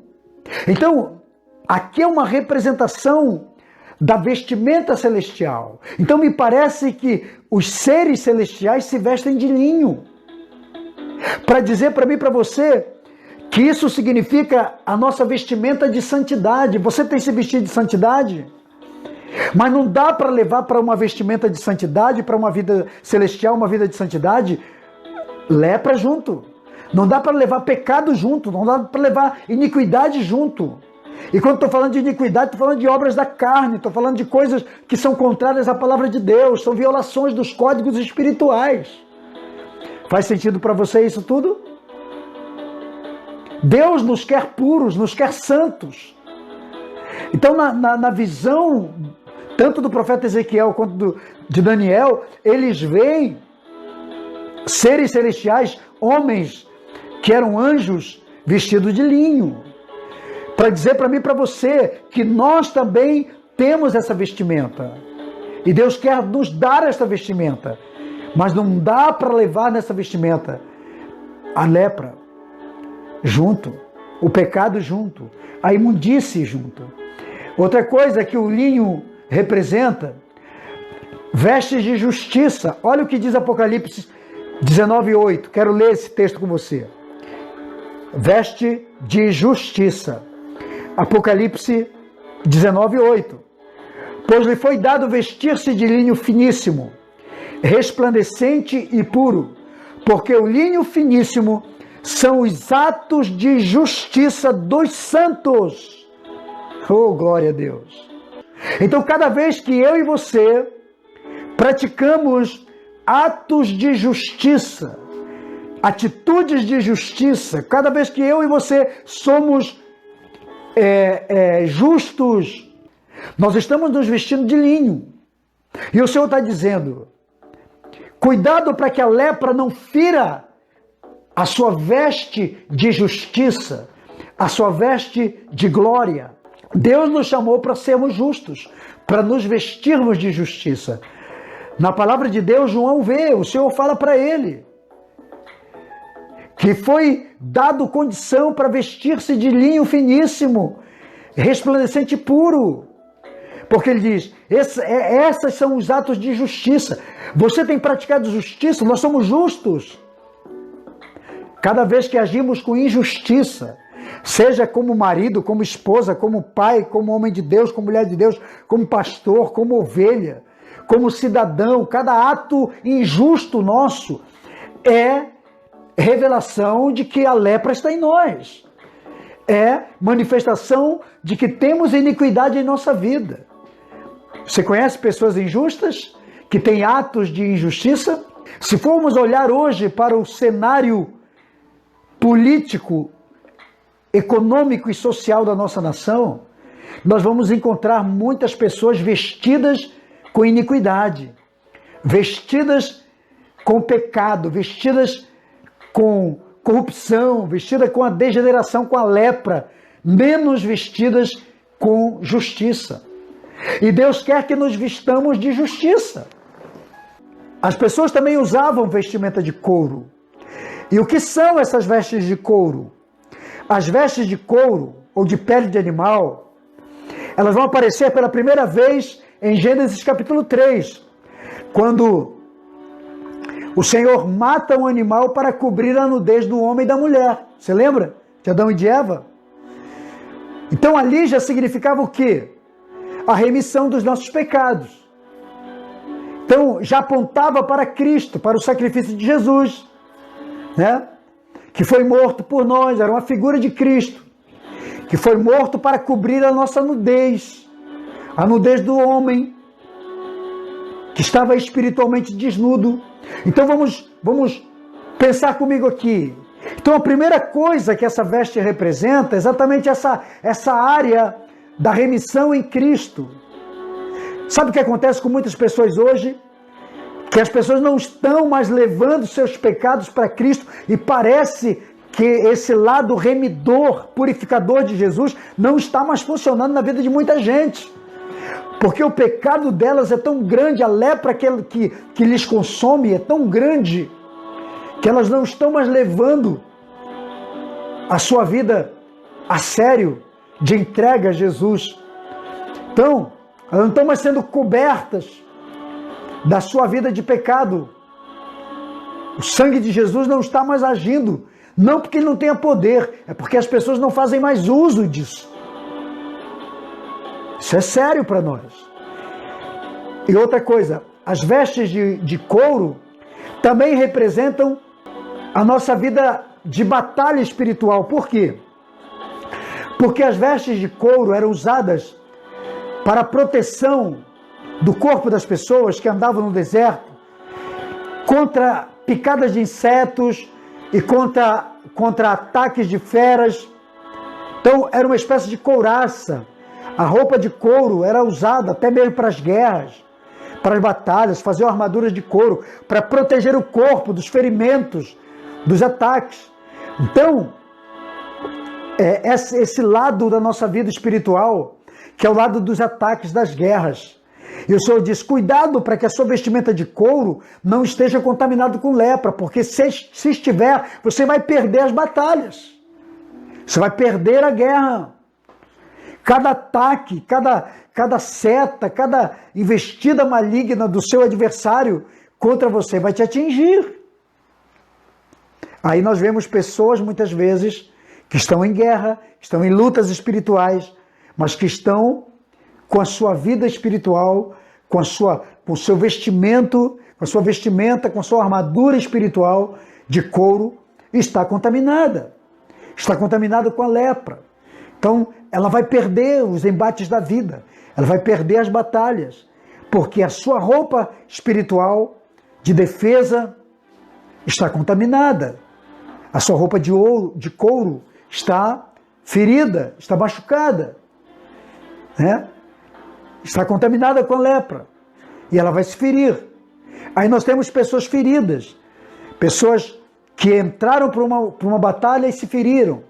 Então, aqui é uma representação da vestimenta celestial. Então me parece que os seres celestiais se vestem de linho, para dizer para mim e para você que isso significa a nossa vestimenta de santidade. Você tem se vestido de santidade? Mas não dá para levar para uma vestimenta de santidade, para uma vida celestial, uma vida de santidade, lepra junto. Não dá para levar pecado junto, não dá para levar iniquidade junto. E quando estou falando de iniquidade, estou falando de obras da carne, estou falando de coisas que são contrárias à palavra de Deus, são violações dos códigos espirituais. Faz sentido para você isso tudo? Deus nos quer puros, nos quer santos. Então, na visão, tanto do profeta Ezequiel quanto de Daniel, eles veem seres celestiais, homens que eram anjos vestidos de linho, para dizer para mim e para você que nós também temos essa vestimenta. E Deus quer nos dar essa vestimenta, mas não dá para levar nessa vestimenta a lepra junto, o pecado junto, a imundície junto. Outra coisa que o linho representa, vestes de justiça. Olha o que diz Apocalipse 19:8. Quero ler esse texto com você. Veste de justiça. Apocalipse 19:8. Pois lhe foi dado vestir-se de linho finíssimo, resplandecente e puro, porque o linho finíssimo são os atos de justiça dos santos. Oh, glória a Deus! Então, cada vez que eu e você praticamos atos de justiça, atitudes de justiça, cada vez que eu e você somos justos, nós estamos nos vestindo de linho. E o Senhor está dizendo, cuidado para que a lepra não fira a sua veste de justiça, a sua veste de glória. Deus nos chamou para sermos justos, para nos vestirmos de justiça. Na palavra de Deus, João vê, o Senhor fala para ele, que foi dado condição para vestir-se de linho finíssimo, resplandecente e puro. Porque ele diz, esses são os atos de justiça. Você tem praticado justiça, nós somos justos. Cada vez que agimos com injustiça, seja como marido, como esposa, como pai, como homem de Deus, como mulher de Deus, como pastor, como ovelha, como cidadão, cada ato injusto nosso é revelação de que a lepra está em nós. É manifestação de que temos iniquidade em nossa vida. Você conhece pessoas injustas que têm atos de injustiça? Se formos olhar hoje para o cenário político, econômico e social da nossa nação, nós vamos encontrar muitas pessoas vestidas com iniquidade, vestidas com pecado, vestidas com corrupção, vestidas com a degeneração, com a lepra, menos vestidas com justiça. E Deus quer que nos vistamos de justiça. As pessoas também usavam vestimenta de couro. E o que são essas vestes de couro? As vestes de couro, ou de pele de animal, elas vão aparecer pela primeira vez em Gênesis capítulo 3, quando o Senhor mata um animal para cobrir a nudez do homem e da mulher. Você lembra de Adão e de Eva? Então ali já significava o quê? A remissão dos nossos pecados. Então já apontava para Cristo, para o sacrifício de Jesus, né? Que foi morto por nós, era uma figura de Cristo, que foi morto para cobrir a nossa nudez, a nudez do homem, que estava espiritualmente desnudo. Então vamos pensar comigo aqui. Então a primeira coisa que essa veste representa é exatamente essa área da remissão em Cristo. Sabe o que acontece com muitas pessoas hoje? Que as pessoas não estão mais levando seus pecados para Cristo e parece que esse lado remidor, purificador de Jesus não está mais funcionando na vida de muita gente. Porque o pecado delas é tão grande, a lepra que lhes consome é tão grande, que elas não estão mais levando a sua vida a sério, de entrega a Jesus. Então, elas não estão mais sendo cobertas da sua vida de pecado. O sangue de Jesus não está mais agindo, não porque ele não tenha poder, é porque as pessoas não fazem mais uso disso. Isso é sério para nós. E outra coisa, as vestes de couro também representam a nossa vida de batalha espiritual. Por quê? Porque as vestes de couro eram usadas para a proteção do corpo das pessoas que andavam no deserto, contra picadas de insetos e contra ataques de feras. Então era uma espécie de couraça. A roupa de couro era usada até mesmo para as guerras, para as batalhas, faziam armaduras de couro para proteger o corpo dos ferimentos, dos ataques. Então, esse lado da nossa vida espiritual, que é o lado dos ataques, das guerras. E o Senhor diz, cuidado para que a sua vestimenta de couro não esteja contaminado com lepra, porque se estiver, você vai perder as batalhas. Você vai perder a guerra. Cada ataque, cada seta, cada investida maligna do seu adversário contra você vai te atingir. Aí nós vemos pessoas, muitas vezes, que estão em guerra, estão em lutas espirituais, mas que estão com a sua vida espiritual, com o seu vestimento, com a sua vestimenta, com a sua armadura espiritual de couro, está contaminada. Está contaminada com a lepra. Então, ela vai perder os embates da vida, ela vai perder as batalhas, porque a sua roupa espiritual de defesa está contaminada. A sua roupa de couro está ferida, está machucada, né? Está contaminada com a lepra. e ela vai se ferir. Aí nós temos pessoas feridas, pessoas que entraram para uma batalha e se feriram,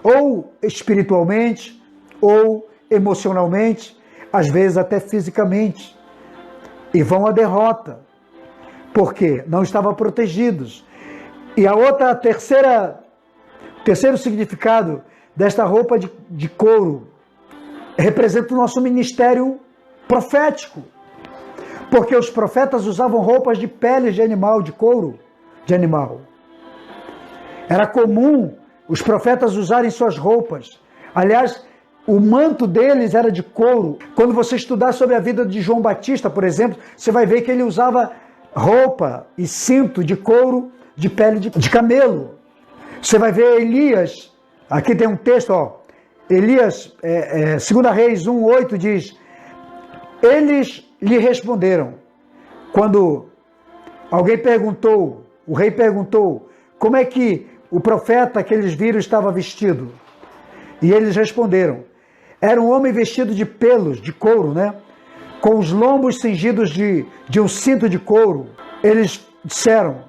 ou espiritualmente, ou emocionalmente, às vezes até fisicamente, e vão à derrota, porque não estavam protegidos. E a terceiro significado desta roupa de couro representa o nosso ministério profético, porque os profetas usavam roupas de peles de animal, de couro de animal. Era comum os profetas usarem suas roupas. Aliás, o manto deles era de couro. Quando você estudar sobre a vida de João Batista, por exemplo, você vai ver que ele usava roupa e cinto de couro de pele de camelo. Você vai ver Elias, aqui tem um texto, Elias, 2 Reis 1:8 diz: eles lhe responderam, quando alguém perguntou, o rei perguntou, como é que o profeta que eles viram estava vestido? E eles responderam, era um homem vestido de pelos, de couro, né? Com os lombos cingidos de um cinto de couro. Eles disseram,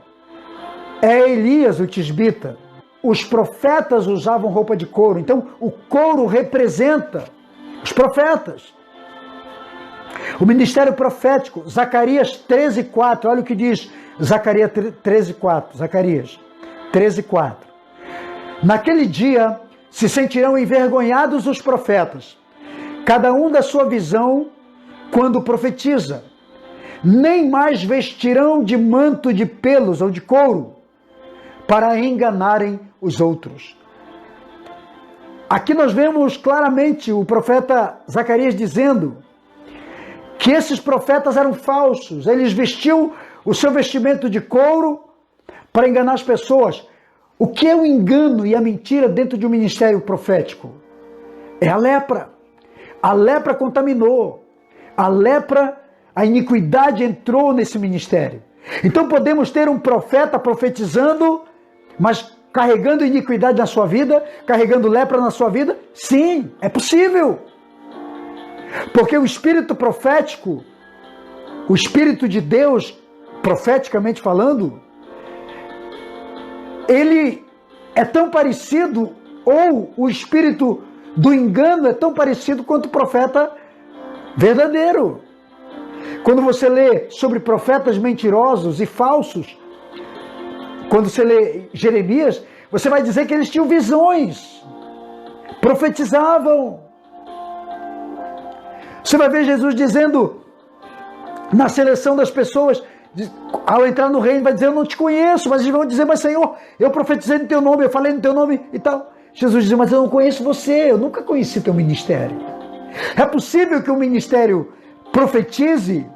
é Elias o tisbita. Os profetas usavam roupa de couro, então o couro representa os profetas. O ministério profético, Zacarias 13:4, olha o que diz Zacarias 13:4. Naquele dia se sentirão envergonhados os profetas, cada um da sua visão quando profetiza. Nem mais vestirão de manto de pelos ou de couro para enganarem os outros. Aqui nós vemos claramente o profeta Zacarias dizendo que esses profetas eram falsos. Eles vestiam o seu vestimento de couro para enganar as pessoas. O que é o engano e a mentira dentro de um ministério profético? É a lepra. A lepra contaminou. A lepra, a iniquidade entrou nesse ministério. Então podemos ter um profeta profetizando, mas carregando iniquidade na sua vida, carregando lepra na sua vida? Sim, é possível. Porque o espírito profético, o espírito de Deus, profeticamente falando, ele é tão parecido, ou o espírito do engano é tão parecido quanto o profeta verdadeiro. Quando você lê sobre profetas mentirosos e falsos, quando você lê Jeremias, você vai dizer que eles tinham visões, profetizavam. Você vai ver Jesus dizendo, na seleção das pessoas, ao entrar no reino, vai dizer, eu não te conheço, mas eles vão dizer, mas Senhor, eu profetizei no teu nome, eu falei no teu nome e tal. Jesus diz, mas eu não conheço você, eu nunca conheci teu ministério. É possível que o ministério profetize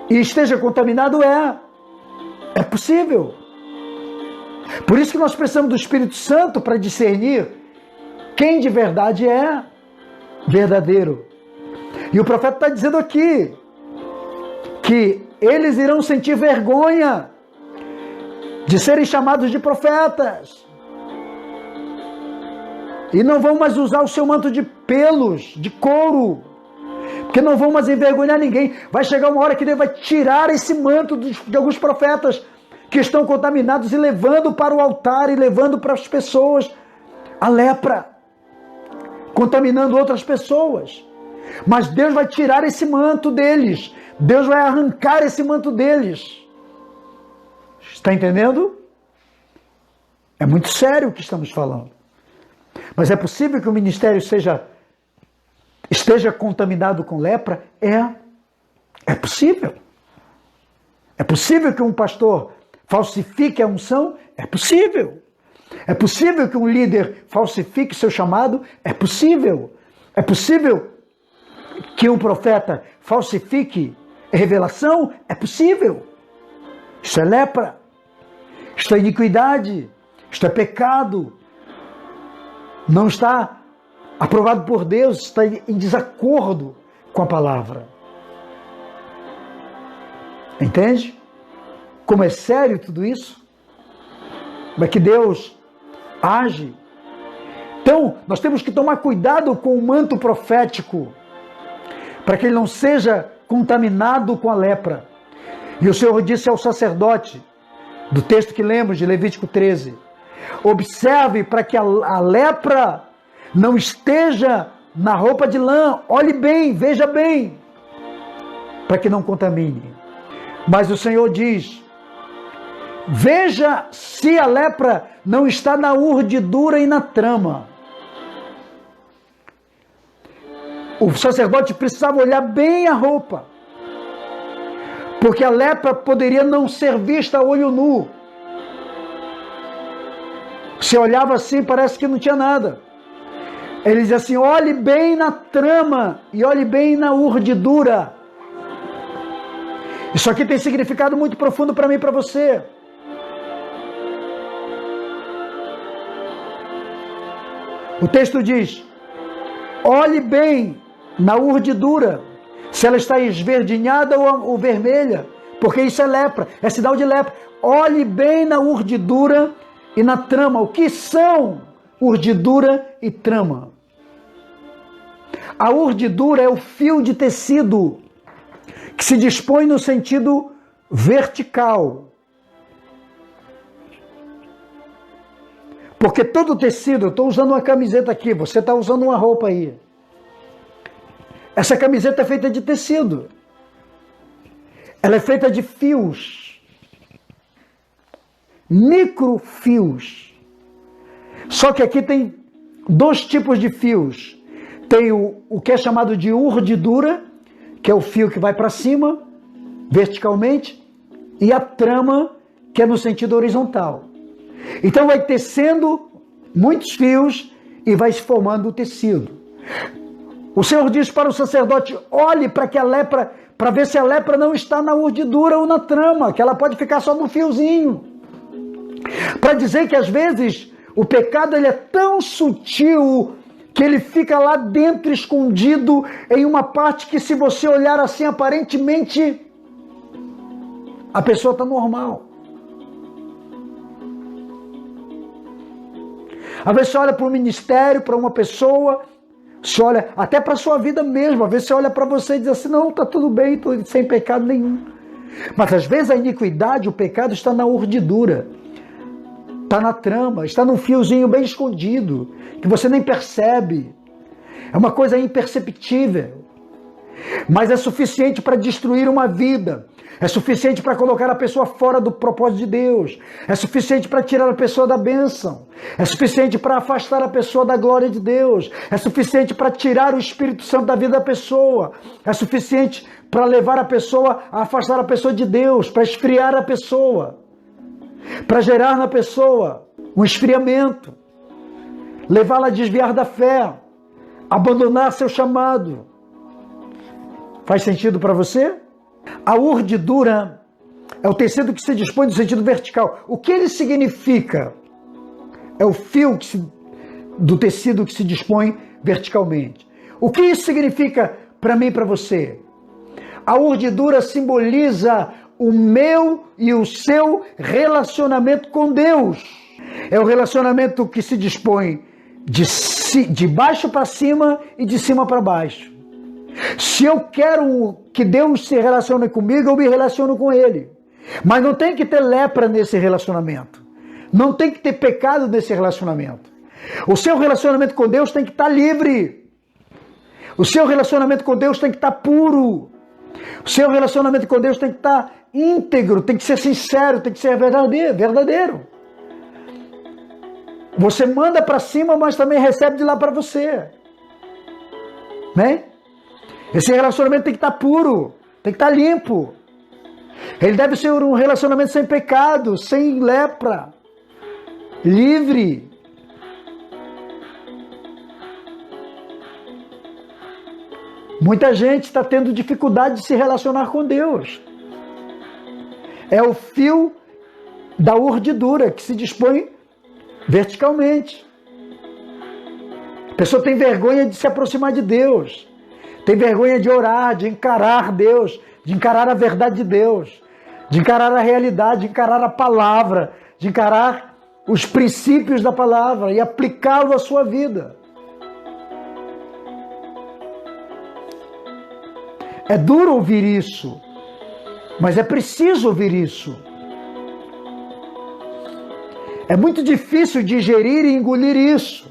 e esteja contaminado? É possível. Por isso que nós precisamos do Espírito Santo para discernir quem de verdade é verdadeiro. E o profeta está dizendo aqui que eles irão sentir vergonha de serem chamados de profetas e não vão mais usar o seu manto de pelos, de couro, porque não vão mais envergonhar ninguém. Vai chegar uma hora que Deus vai tirar esse manto de alguns profetas que estão contaminados e levando para o altar e levando para as pessoas a lepra, contaminando outras pessoas. Mas Deus vai tirar esse manto deles. Deus vai arrancar esse manto deles. Está entendendo? É muito sério o que estamos falando. Mas é possível que o ministério esteja contaminado com lepra? É possível. É possível que um pastor falsifique a unção? É possível. É possível que um líder falsifique seu chamado? É possível. É possível que um profeta falsifique a revelação? É possível. Isso é lepra. Isso é iniquidade. Isto é pecado. Não está aprovado por Deus, está em desacordo com a palavra. Entende? Como é sério tudo isso? Como é que Deus age? Então, nós temos que tomar cuidado com o manto profético, para que ele não seja contaminado com a lepra. E o Senhor disse ao sacerdote, do texto que lemos de Levítico 13, observe para que a lepra não esteja na roupa de lã, olhe bem, veja bem, para que não contamine. Mas o Senhor diz, veja se a lepra não está na urdidura e na trama. O sacerdote precisava olhar bem a roupa, porque a lepra poderia não ser vista a olho nu. Se olhava assim, parece que não tinha nada. Ele diz assim, olhe bem na trama e olhe bem na urdidura. Isso aqui tem significado muito profundo para mim e para você. O texto diz, olhe bem na urdidura, se ela está esverdinhada ou vermelha, porque isso é lepra, é sinal de lepra. Olhe bem na urdidura e na trama. O que são urdidura e trama? A urdidura é o fio de tecido que se dispõe no sentido vertical. Porque todo tecido, eu estou usando uma camiseta aqui, você está usando uma roupa aí. Essa camiseta é feita de tecido. Ela é feita de fios. Microfios. Só que aqui tem dois tipos de fios. Tem o que é chamado de urdidura, que é o fio que vai para cima, verticalmente, e a trama, que é no sentido horizontal. Então vai tecendo muitos fios e vai se formando o tecido. O Senhor diz para o sacerdote, olhe para que a lepra, para ver se a lepra não está na urdidura ou na trama, que ela pode ficar só no fiozinho. Para dizer que às vezes o pecado ele é tão sutil que ele fica lá dentro escondido em uma parte que se você olhar assim aparentemente a pessoa está normal. Às vezes você olha para um ministério, para uma pessoa, você olha até para a sua vida mesmo, às vezes você olha para você e diz assim, não, está tudo bem, estou sem pecado nenhum. Mas às vezes a iniquidade, o pecado está na urdidura, está na trama, está num fiozinho bem escondido, que você nem percebe. É uma coisa imperceptível, mas é suficiente para destruir uma vida. É suficiente para colocar a pessoa fora do propósito de Deus. É suficiente para tirar a pessoa da bênção. É suficiente para afastar a pessoa da glória de Deus. É suficiente para tirar o Espírito Santo da vida da pessoa. É suficiente para levar a pessoa, a afastar a pessoa de Deus, para esfriar a pessoa, para gerar na pessoa um esfriamento, levá-la a desviar da fé, abandonar seu chamado. Faz sentido para você? A urdidura é o tecido que se dispõe no sentido vertical. O que ele significa? É o fio do tecido que se dispõe verticalmente. O que isso significa para mim e para você? A urdidura simboliza o meu e o seu relacionamento com Deus. É o relacionamento que se dispõe de baixo para cima e de cima para baixo. Se eu quero que Deus se relacione comigo, eu me relaciono com Ele. Mas não tem que ter lepra nesse relacionamento. Não tem que ter pecado nesse relacionamento. O seu relacionamento com Deus tem que estar livre. O seu relacionamento com Deus tem que estar puro. O seu relacionamento com Deus tem que estar íntegro, tem que ser sincero, tem que ser verdadeiro. Você manda para cima, mas também recebe de lá para você. Né? Esse relacionamento tem que estar puro, tem que estar limpo. Ele deve ser um relacionamento sem pecado, sem lepra, livre. Muita gente está tendo dificuldade de se relacionar com Deus. É o fio da urdidura que se dispõe verticalmente. A pessoa tem vergonha de se aproximar de Deus. Tem vergonha de orar, de encarar Deus, de encarar a verdade de Deus, de encarar a realidade, de encarar a palavra, de encarar os princípios da palavra e aplicá-lo à sua vida. É duro ouvir isso, mas é preciso ouvir isso. É muito difícil digerir e engolir isso,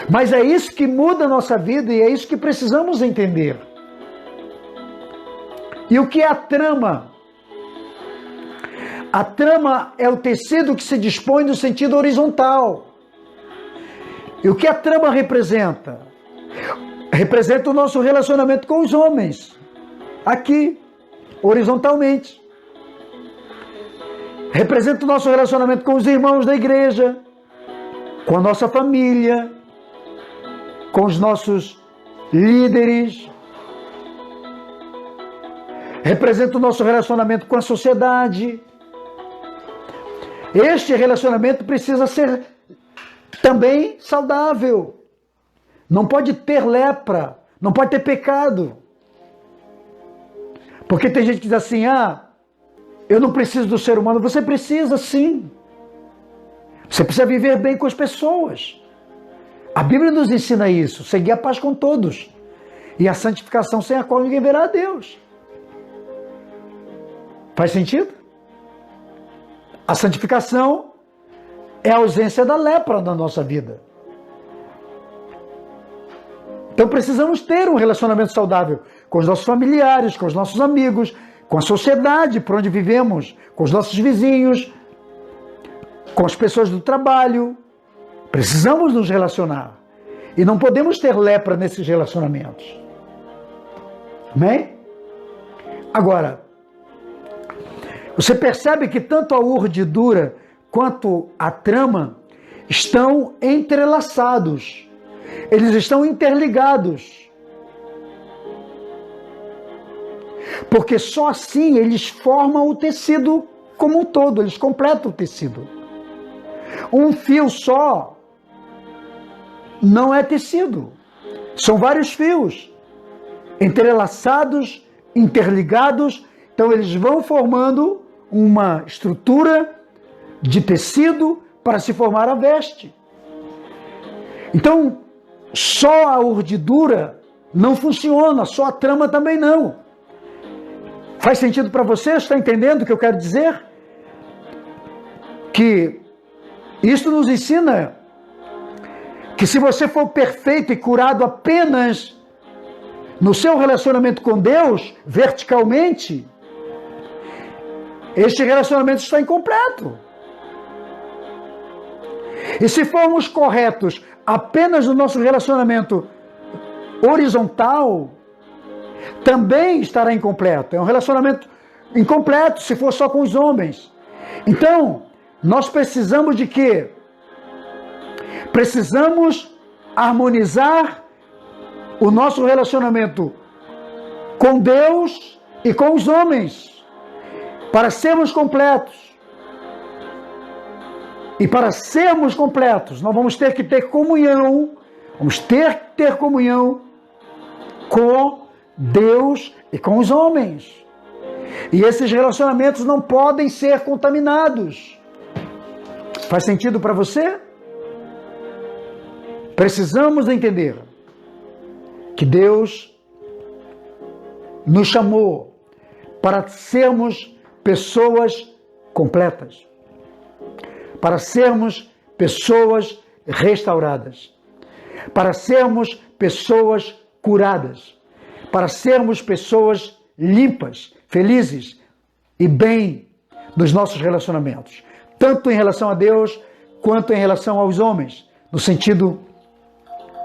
mas é isso que muda a nossa vida e é isso que precisamos entender. E o que é a trama? A trama é o tecido que se dispõe no sentido horizontal. E o que a trama representa? Representa o nosso relacionamento com os homens, aqui, horizontalmente. Representa o nosso relacionamento com os irmãos da igreja, com a nossa família, com os nossos líderes. Representa o nosso relacionamento com a sociedade. Este relacionamento precisa ser também saudável. Não pode ter lepra, não pode ter pecado. Porque tem gente que diz assim, eu não preciso do ser humano. Você precisa sim. Você precisa viver bem com as pessoas. A Bíblia nos ensina isso, seguir a paz com todos. E a santificação sem a qual ninguém verá a Deus. Faz sentido? A santificação é a ausência da lepra na nossa vida. Então precisamos ter um relacionamento saudável com os nossos familiares, com os nossos amigos, com a sociedade por onde vivemos, com os nossos vizinhos, com as pessoas do trabalho. Precisamos nos relacionar. E não podemos ter lepra nesses relacionamentos. Amém? Agora, você percebe que tanto a urdidura quanto a trama estão entrelaçados. Eles estão interligados. Porque só assim eles formam o tecido como um todo, eles completam o tecido. Um fio só não é tecido. São vários fios entrelaçados, interligados. Então eles vão formando uma estrutura de tecido para se formar a veste. Então, só a urdidura não funciona, só a trama também não. Faz sentido para você? Está entendendo o que eu quero dizer? Que isso nos ensina que se você for perfeito e curado apenas no seu relacionamento com Deus, verticalmente, este relacionamento está incompleto. E se formos corretos apenas no nosso relacionamento horizontal, também estará incompleto. É um relacionamento incompleto se for só com os homens. Então, nós precisamos de quê? Precisamos harmonizar o nosso relacionamento com Deus e com os homens, para sermos completos. E para sermos completos, nós vamos ter que ter comunhão, vamos ter que ter comunhão com Deus e com os homens. E esses relacionamentos não podem ser contaminados. Faz sentido para você? Precisamos entender que Deus nos chamou para sermos pessoas completas, para sermos pessoas restauradas, para sermos pessoas curadas, para sermos pessoas limpas, felizes e bem nos nossos relacionamentos, tanto em relação a Deus quanto em relação aos homens, no sentido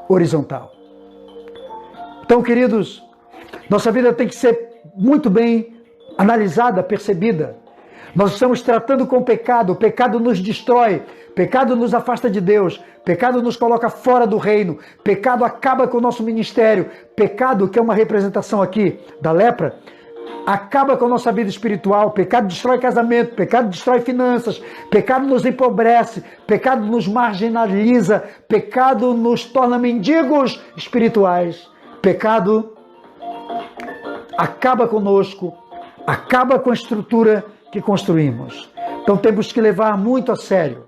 horizontal. Então, queridos, nossa vida tem que ser muito bem analisada, percebida. Nós estamos tratando com pecado, o pecado nos destrói, pecado nos afasta de Deus, pecado nos coloca fora do reino, pecado acaba com o nosso ministério, pecado, que é uma representação aqui da lepra, acaba com a nossa vida espiritual, pecado destrói casamento, pecado destrói finanças, pecado nos empobrece, pecado nos marginaliza, pecado nos torna mendigos espirituais, pecado acaba conosco, acaba com a estrutura que construímos. Então temos que levar muito a sério